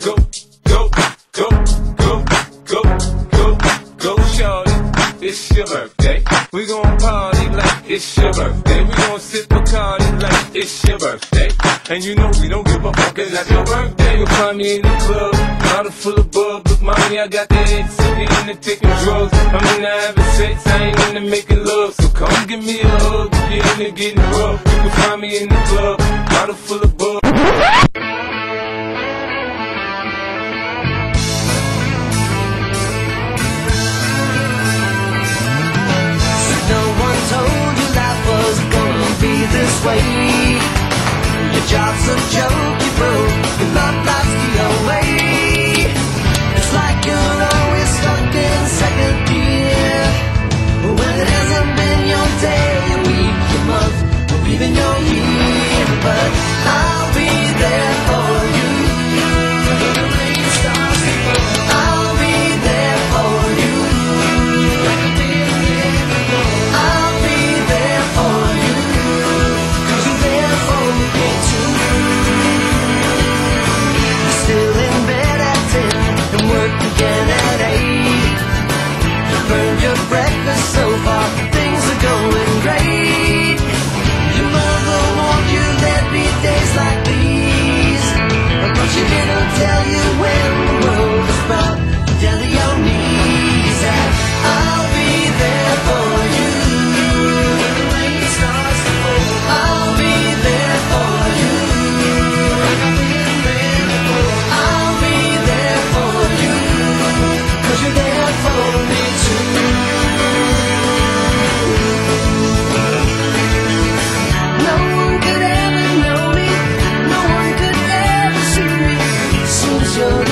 go, go, go, go, go, go, go, shorty. It's your birthday. We gon' party like it's your birthday. We gon' sip Bacardi like it's your birthday. And you know we don't give a fuck, it's not your birthday. You'll find me in the club, bottle full of bub. Look, mommy, I got the ecstasy into taking drugs. I'm into having sex, I ain't into making love. So come give me a hug if you're into getting rough. You can find me in the club, bottle full of bub. This way, your job's a joke, you broke, your love life's the away. It's like you're always stuck in second gear, when it hasn't been your day, your week, your month, or even your year. But I'll be there for you when the rain starts to fall. I'll be there for you. I'll be there for you. Again at 8. Burned your breakfast so far, things are going great. Your mother warned you there'd be days like these, but she didn't tell you when the world is brought down to your knees. And I'll be there for you when the rain starts to fall. I'll be there for you. I'll be there for you. You're there for me too. No one could ever know me, no one could ever see me. Since you're